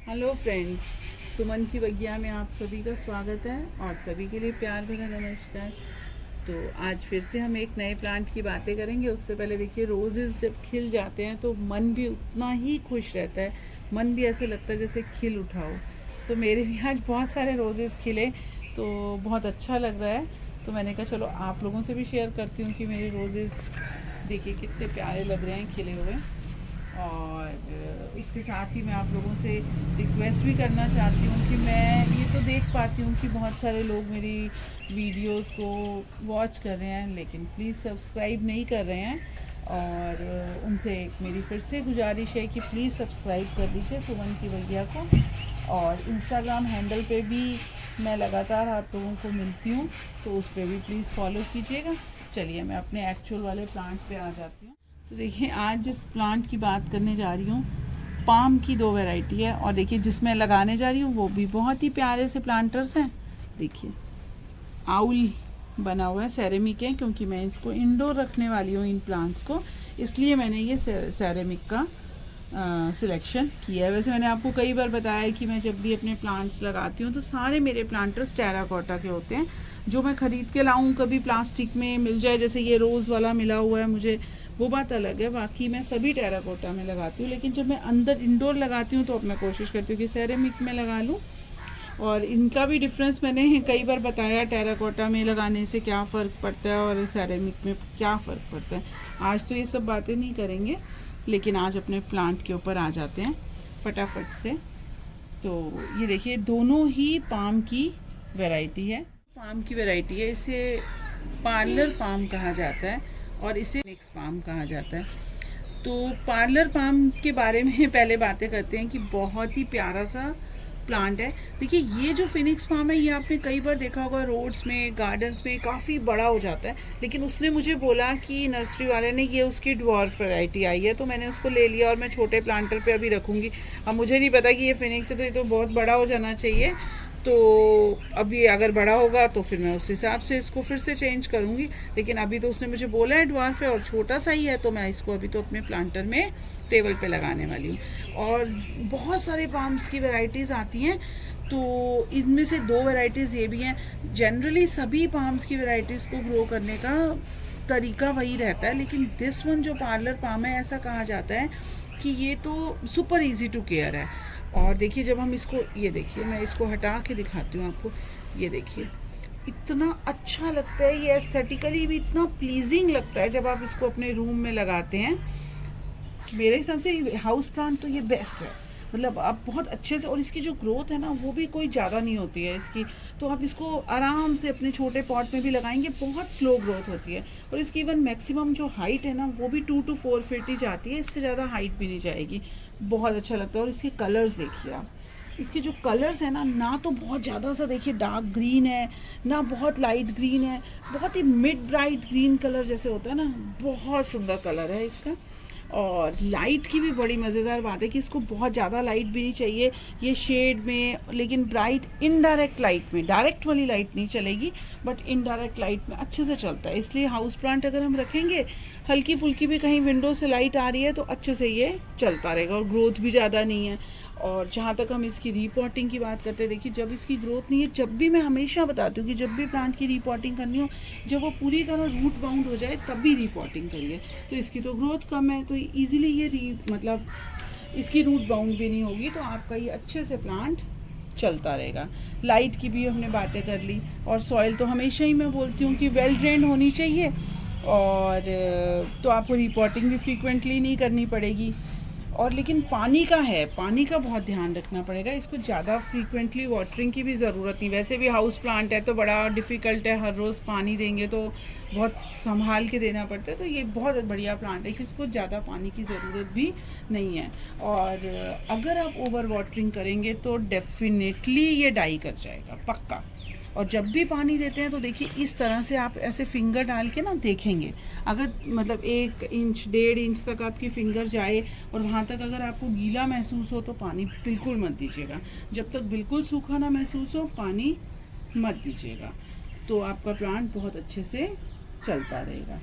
Hello friends, सुमन की बगिया में आप सभी का स्वागत है और सभी के लिए प्यार भरा नमस्कार। तो आज फिर से हम एक नए प्लांट की बातें करेंगे। उससे पहले देखिए, रोजेज़ जब खिल जाते हैं तो मन भी उतना ही खुश रहता है, मन भी ऐसे लगता है जैसे खिल उठा हो। तो मेरे भी आज बहुत सारे रोजेज़ खिले तो बहुत अच्छा लग रहा है। तो मैंने कहा चलो आप लोगों से भी शेयर करती हूँ कि मेरे रोजेज़ देखिए कितने प्यारे लग रहे हैं खिले हुए। और उसके साथ ही मैं आप लोगों से रिक्वेस्ट भी करना चाहती हूँ कि मैं ये तो देख पाती हूँ कि बहुत सारे लोग मेरी वीडियोस को वॉच कर रहे हैं लेकिन प्लीज़ सब्सक्राइब नहीं कर रहे हैं। और उनसे एक मेरी फिर से गुजारिश है कि प्लीज़ सब्सक्राइब कर लीजिए सुमन की भैया को। और इंस्टाग्राम हैंडल पे भी मैं लगातार आप लोगों को मिलती हूँ, तो उस पर भी प्लीज़ फॉलो कीजिएगा। चलिए मैं अपने एक्चुअल वाले प्लांट पे आ जाती हूँ। तो देखिए, आज जिस प्लांट की बात करने जा रही हूँ, पाम की दो वैरायटी है। और देखिए जिसमें लगाने जा रही हूँ वो भी बहुत ही प्यारे से प्लांटर्स हैं। देखिए आउल बना हुआ है, सेरेमिक है, क्योंकि मैं इसको इंडोर रखने वाली हूँ इन प्लांट्स को, इसलिए मैंने ये सेरेमिक का सिलेक्शन किया है। वैसे मैंने आपको कई बार बताया है कि मैं जब भी अपने प्लांट्स लगाती हूँ तो सारे मेरे प्लांटर्स टेराकोटा के होते हैं। जो मैं ख़रीद के लाऊं, कभी प्लास्टिक में मिल जाए, जैसे ये रोज़ वाला मिला हुआ है मुझे, वो बात अलग है। बाकी मैं सभी टेराकोटा में लगाती हूँ, लेकिन जब मैं अंदर इंडोर लगाती हूँ तो अब मैं कोशिश करती हूँ कि सेरेमिक में लगा लूँ। और इनका भी डिफरेंस मैंने कई बार बताया, टेराकोटा में लगाने से क्या फ़र्क पड़ता है और सेरेमिक में क्या फ़र्क पड़ता है। आज तो ये सब बातें नहीं करेंगे, लेकिन आज अपने प्लांट के ऊपर आ जाते हैं फटाफट से। तो ये देखिए, दोनों ही पाम की वैरायटी है। पाम की वैरायटी है, इसे पार्लर पाम कहा जाता है और इसे मिक्स पाम कहा जाता है। तो पार्लर पाम के बारे में पहले बातें करते हैं कि बहुत ही प्यारा सा प्लांट है। देखिए, ये जो फिनिक्स पाम है, ये आपने कई बार देखा होगा रोड्स में, गार्डन्स में काफ़ी बड़ा हो जाता है। लेकिन उसने मुझे बोला कि नर्सरी वाले ने ये उसकी ड्वार्फ वैरायटी आई है, तो मैंने उसको ले लिया और मैं छोटे प्लांटर पे अभी रखूँगी। अब मुझे नहीं पता कि ये फिनिक्स है, तो ये तो बहुत बड़ा हो जाना चाहिए। तो अभी अगर बड़ा होगा तो फिर मैं उस हिसाब से इसको फिर से चेंज करूँगी। लेकिन अभी तो उसने मुझे बोला है ड्वार्फ है और छोटा सा ही है, तो मैं इसको अभी तो अपने प्लांटर में टेबल पे लगाने वाली हूँ। और बहुत सारे पाम्स की वैरायटीज़ आती हैं, तो इनमें से दो वैरायटीज़ ये भी हैं। जनरली सभी पाम्स की वैरायटीज़ को ग्रो करने का तरीका वही रहता है, लेकिन दिस वन जो पार्लर पाम है, ऐसा कहा जाता है कि ये तो सुपर इजी टू केयर है। और देखिए, जब हम इसको, ये देखिए मैं इसको हटा के दिखाती हूँ आपको, ये देखिए इतना अच्छा लगता है, ये एस्थेटिकली भी इतना प्लीजिंग लगता है जब आप इसको अपने रूम में लगाते हैं। मेरे हिसाब से हाउस प्लांट तो ये बेस्ट है, मतलब आप बहुत अच्छे से, और इसकी जो ग्रोथ है ना वो भी कोई ज़्यादा नहीं होती है इसकी, तो आप इसको आराम से अपने छोटे पॉट में भी लगाएंगे, बहुत स्लो ग्रोथ होती है। और इसकी इवन मैक्सिमम जो हाइट है ना वो भी 2 to 4 फीट ही जाती है, इससे ज़्यादा हाइट भी नहीं जाएगी। बहुत अच्छा लगता है। और इसके कलर्स देखिए आप, इसके जो कलर्स है ना तो बहुत ज़्यादा सा देखिए डार्क ग्रीन है, ना बहुत लाइट ग्रीन है, बहुत ही मिड ब्राइट ग्रीन कलर जैसे होता है ना, बहुत सुंदर कलर है इसका। और लाइट की भी बड़ी मज़ेदार बात है कि इसको बहुत ज़्यादा लाइट भी नहीं चाहिए, ये शेड में, लेकिन ब्राइट इनडायरेक्ट लाइट में, डायरेक्ट वाली लाइट नहीं चलेगी बट इनडायरेक्ट लाइट में अच्छे से चलता है। इसलिए हाउस प्लांट अगर हम रखेंगे, हल्की फुल्की भी कहीं विंडो से लाइट आ रही है तो अच्छे से ये चलता रहेगा, और ग्रोथ भी ज़्यादा नहीं है। और जहाँ तक हम इसकी रीपॉटिंग की बात करते हैं, देखिए जब इसकी ग्रोथ नहीं है, जब भी मैं हमेशा बताती हूँ कि जब भी प्लांट की रीपॉटिंग करनी हो, जब वो पूरी तरह रूट बाउंड हो जाए तब भी रीपॉटिंग करिए। तो इसकी तो ग्रोथ कम है, तो ईजिली ये मतलब इसकी रूट बाउंड भी नहीं होगी, तो आपका ये अच्छे से प्लांट चलता रहेगा। लाइट की भी हमने बातें कर ली, और सॉइल तो हमेशा ही मैं बोलती हूँ कि वेल ड्रेन्ड होनी चाहिए। और तो आपको रिपोर्टिंग भी फ्रीक्वेंटली नहीं करनी पड़ेगी। और लेकिन पानी का है, पानी का बहुत ध्यान रखना पड़ेगा, इसको ज़्यादा फ्रीक्वेंटली वाटरिंग की भी ज़रूरत नहीं। वैसे भी हाउस प्लांट है तो बड़ा डिफ़िकल्ट है, हर रोज़ पानी देंगे तो बहुत संभाल के देना पड़ता है। तो ये बहुत बढ़िया प्लांट है कि इसको ज़्यादा पानी की ज़रूरत भी नहीं है। और अगर आप ओवर वाटरिंग करेंगे तो डेफिनेटली ये डाई कर जाएगा, पक्का। और जब भी पानी देते हैं तो देखिए इस तरह से आप ऐसे फिंगर डाल के ना देखेंगे, अगर मतलब 1 इंच 1.5 इंच तक आपकी फिंगर जाए और वहाँ तक अगर आपको गीला महसूस हो तो पानी बिल्कुल मत दीजिएगा। जब तक बिल्कुल सूखा ना महसूस हो, पानी मत दीजिएगा, तो आपका प्लांट बहुत अच्छे से चलता रहेगा।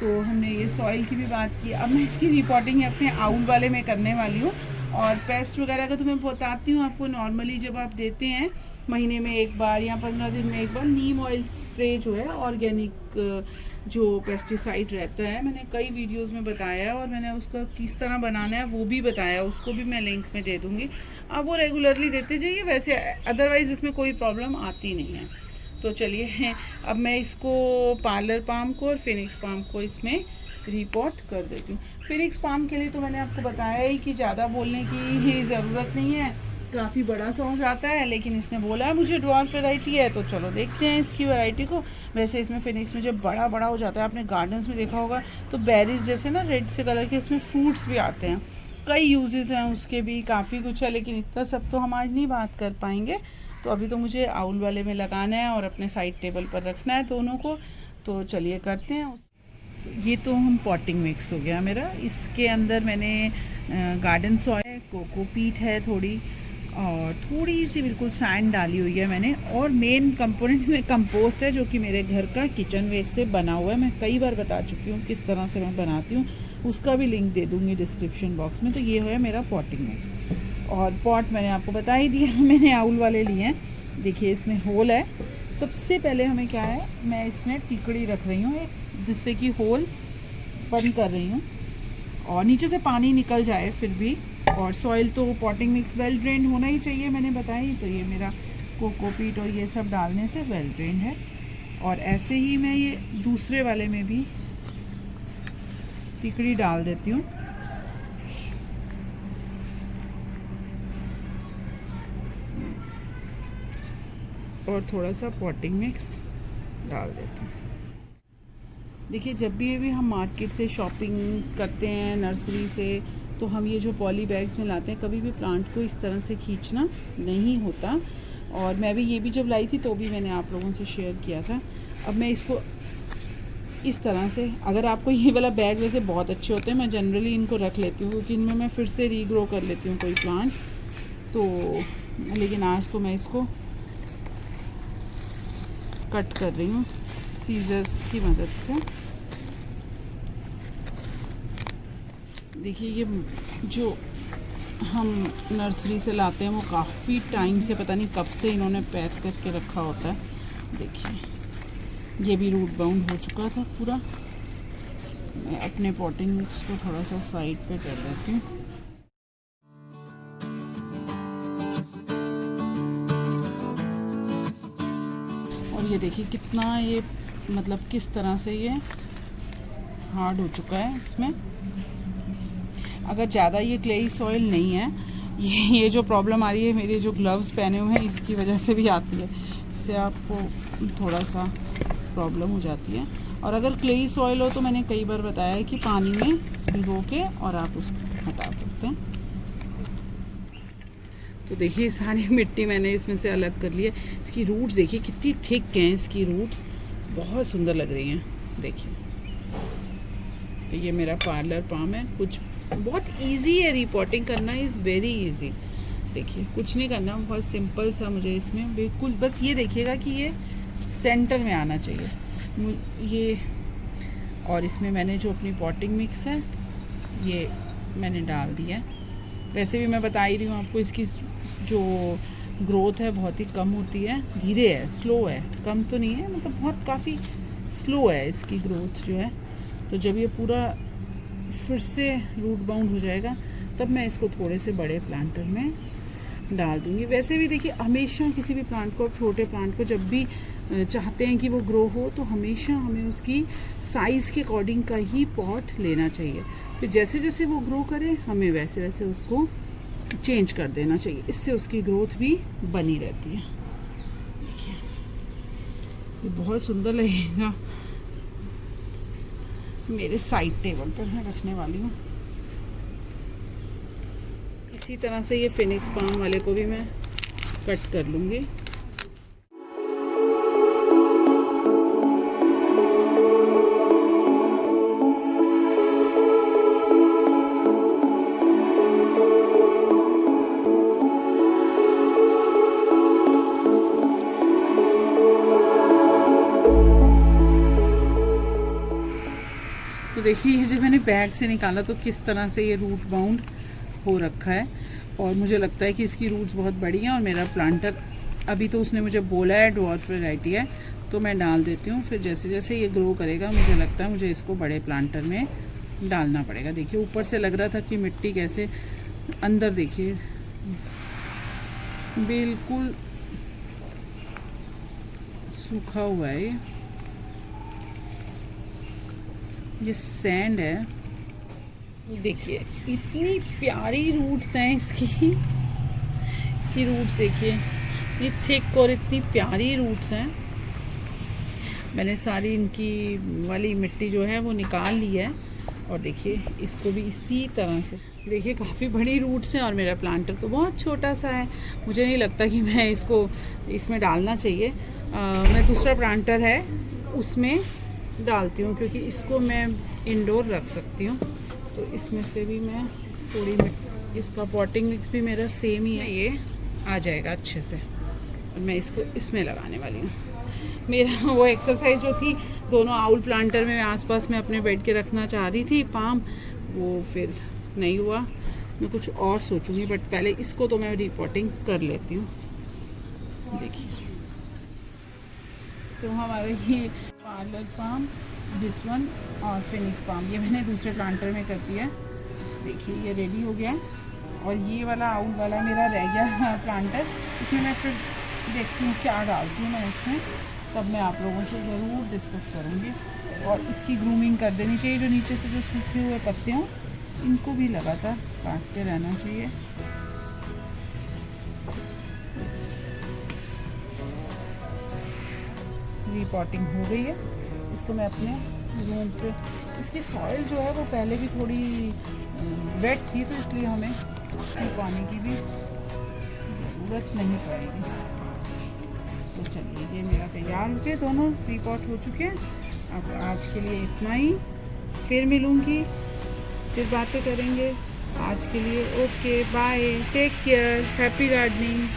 तो हमने ये सॉइल की भी बात की। अब मैं इसकी रिपोर्टिंग अपने आउल वाले में करने वाली हूँ। और पेस्ट वगैरह का तो मैं बताती हूँ आपको। नॉर्मली जब आप देते हैं महीने में एक बार या 15 दिन में एक बार, नीम ऑयल स्प्रे जो है ऑर्गेनिक जो पेस्टिसाइड रहता है, मैंने कई वीडियोस में बताया है और मैंने उसका किस तरह बनाना है वो भी बताया, उसको भी मैं लिंक में दे दूँगी। आप वो रेगुलरली देते जाइए, वैसे अदरवाइज़ इसमें कोई प्रॉब्लम आती नहीं है। तो चलिए अब मैं इसको पार्लर पाम को और फिनिक्स पाम को इसमें रिपोर्ट कर देती हूँ। फिनिक्स पाम के लिए तो मैंने आपको बताया ही कि ज़्यादा बोलने की ज़रूरत नहीं है, काफ़ी बड़ा सा हो जाता है, लेकिन इसने बोला है मुझे ड्वार्फ वैरायटी है तो चलो देखते हैं इसकी वैरायटी को। वैसे इसमें फिनिक्स में जब बड़ा बड़ा हो जाता है, आपने गार्डन्स में देखा होगा तो बेरीज जैसे ना रेड से कलर के इसमें फ्रूट्स भी आते हैं, कई यूजेस हैं उसके भी, काफ़ी कुछ है, लेकिन इतना सब तो हम आज नहीं बात कर पाएंगे। तो अभी तो मुझे आउल वाले में लगाना है और अपने साइड टेबल पर रखना है दोनों को। तो चलिए करते हैं। ये तो हम पॉटिंग मिक्स हो गया मेरा। इसके अंदर मैंने गार्डन सॉइल, कोकोपीट है थोड़ी, और थोड़ी सी बिल्कुल सैंड डाली हुई है मैंने, और मेन कंपोनेंट में कंपोस्ट है जो कि मेरे घर का किचन वेस्ट से बना हुआ है। मैं कई बार बता चुकी हूँ किस तरह से मैं बनाती हूँ, उसका भी लिंक दे दूँगी डिस्क्रिप्शन बॉक्स में। तो ये है मेरा पॉटिंग मिक्स। और पॉट मैंने आपको बता ही दिया, मैंने आउल वाले लिए हैं। देखिए इसमें होल है। सबसे पहले हमें क्या है, मैं इसमें टिकड़ी रख रही हूँ जिससे कि होल बंद कर रही हूँ और नीचे से पानी निकल जाए फिर भी। और सॉइल तो पॉटिंग मिक्स वेल ड्रेन्ड होना ही चाहिए, मैंने बताई। तो ये मेरा कोकोपीट और ये सब डालने से वेल ड्रेन्ड है। और ऐसे ही मैं ये दूसरे वाले में भी टिकड़ी डाल देती हूँ। और थोड़ा सा पॉटिंग मिक्स डाल देती हूँ। देखिए जब भी हम मार्केट से शॉपिंग करते हैं, नर्सरी से, तो हम ये जो पॉली बैग्स में लाते हैं, कभी भी प्लांट को इस तरह से खींचना नहीं होता। और मैं भी ये भी जब लाई थी तो भी मैंने आप लोगों से शेयर किया था। अब मैं इसको इस तरह से, अगर आपको ये वाला बैग वैसे बहुत अच्छे होते हैं, मैं जनरली इनको रख लेती हूँ क्योंकि इनमें मैं फिर से रीग्रो कर लेती हूँ कोई प्लांट। तो लेकिन आज तो मैं इसको कट कर रही हूँ सीजर्स की मदद से। देखिए ये जो हम नर्सरी से लाते हैं वो काफ़ी टाइम से, पता नहीं कब से इन्होंने पैक करके रखा होता है। देखिए ये भी रूट बाउंड हो चुका था पूरा। मैं अपने पॉटिंग मिक्स को थोड़ा सा साइड पे कर देती हूँ। और ये देखिए कितना ये मतलब किस तरह से ये हार्ड हो चुका है। इसमें अगर ज़्यादा ये क्लेई सॉइल नहीं है, ये जो प्रॉब्लम आ रही है, मेरे जो ग्लव्स पहने हुए हैं इसकी वजह से भी आती है, इससे आपको थोड़ा सा प्रॉब्लम हो जाती है। और अगर क्लेई सॉइल हो तो मैंने कई बार बताया है कि पानी में भिगो के और आप उसको हटा सकते हैं। तो देखिए सारी मिट्टी मैंने इसमें से अलग कर ली है। इसकी रूट्स देखिए कितनी थिक हैं, इसकी रूट्स बहुत सुंदर लग रही हैं। देखिए तो ये मेरा पार्लर पाम है। कुछ बहुत इजी है, रिपोर्टिंग करना इज़ वेरी इजी। देखिए कुछ नहीं करना, बहुत सिंपल सा मुझे इसमें बिल्कुल बस ये देखिएगा कि ये सेंटर में आना चाहिए ये। और इसमें मैंने जो अपनी पॉटिंग मिक्स है ये मैंने डाल दिया है। वैसे भी मैं बता ही रही हूँ आपको, इसकी जो ग्रोथ है बहुत ही कम होती है, धीरे है, स्लो है, कम तो नहीं है, मतलब बहुत काफ़ी स्लो है इसकी ग्रोथ जो है। तो जब ये पूरा फिर से रूट बाउंड हो जाएगा तब मैं इसको थोड़े से बड़े प्लांटर में डाल दूँगी। वैसे भी देखिए हमेशा किसी भी प्लांट को, छोटे प्लांट को जब भी चाहते हैं कि वो ग्रो हो तो हमेशा हमें उसकी साइज़ के अकॉर्डिंग का ही पॉट लेना चाहिए। फिर जैसे जैसे वो ग्रो करे हमें वैसे वैसे उसको चेंज कर देना चाहिए, इससे उसकी ग्रोथ भी बनी रहती है। देखिए ये बहुत सुंदर लगेगा। मेरे साइड टेबल पर मैं रखने वाली हूँ। इसी तरह से ये फिनिक्स पाम वाले को भी मैं कट कर लूँगी। तो देखिए ये जो मैंने बैग से निकाला तो किस तरह से ये रूट बाउंड हो रखा है और मुझे लगता है कि इसकी रूट्स बहुत बड़ी हैं और मेरा प्लांटर अभी तो उसने मुझे बोला है ड्वार्फ वैरायटी है, तो मैं डाल देती हूँ। फिर जैसे जैसे ये ग्रो करेगा मुझे लगता है मुझे इसको बड़े प्लांटर में डालना पड़ेगा। देखिए ऊपर से लग रहा था कि मिट्टी कैसे, अंदर देखिए बिल्कुल सूखा हुआ है। ये सैंड है। देखिए इतनी प्यारी रूट्स हैं इसकी रूट्स देखिए, ये थिक और इतनी प्यारी रूट्स हैं। मैंने सारी इनकी वाली मिट्टी जो है वो निकाल ली है और देखिए इसको भी इसी तरह से, देखिए काफ़ी बड़ी रूट्स हैं और मेरा प्लांटर तो बहुत छोटा सा है। मुझे नहीं लगता कि मैं इसको इसमें डालना चाहिए। मैं दूसरा प्लांटर है उसमें डालती हूँ क्योंकि इसको मैं इंडोर रख सकती हूँ। तो इसमें से भी मैं थोड़ी इसका पॉटिंग मिक्स भी मेरा सेम ही है, ये आ जाएगा अच्छे से और मैं इसको इसमें लगाने वाली हूँ। मेरा वो एक्सरसाइज जो थी दोनों आउल प्लांटर में आसपास में अपने बेड के रखना चाह रही थी पाम, वो फिर नहीं हुआ। मैं कुछ और सोचूंगी बट पहले इसको तो मैं रिपोर्टिंग कर लेती हूँ। देखिए तो हमारे ये पार्लर पाम, दिस वन और फिनिक्स पाम ये मैंने दूसरे प्लांटर में कर दिया है। देखिए ये रेडी हो गया और ये वाला आउल वाला मेरा रह गया प्लांटर, इसमें मैं फिर देखती हूँ क्या डालती हूँ मैं इसमें, तब मैं आप लोगों से ज़रूर डिस्कस करूँगी। और इसकी ग्रूमिंग कर देनी चाहिए, जो नीचे से जो सूखे हुए पत्ते हों इनको भी लगातार काटते रहना चाहिए। रीपॉटिंग हो गई है, इसको मैं अपने रूम पे, इसकी सॉइल जो है वो पहले भी थोड़ी वेट थी तो इसलिए हमें पानी की भी ज़रूरत नहीं पड़ेगी। तो चलिए ये मेरा तैयार हो गए, दोनों रीपॉट हो चुके हैं। अब आज के लिए इतना ही, फिर मिलूँगी, फिर बातें करेंगे। आज के लिए okay bye, take care, happy gardening.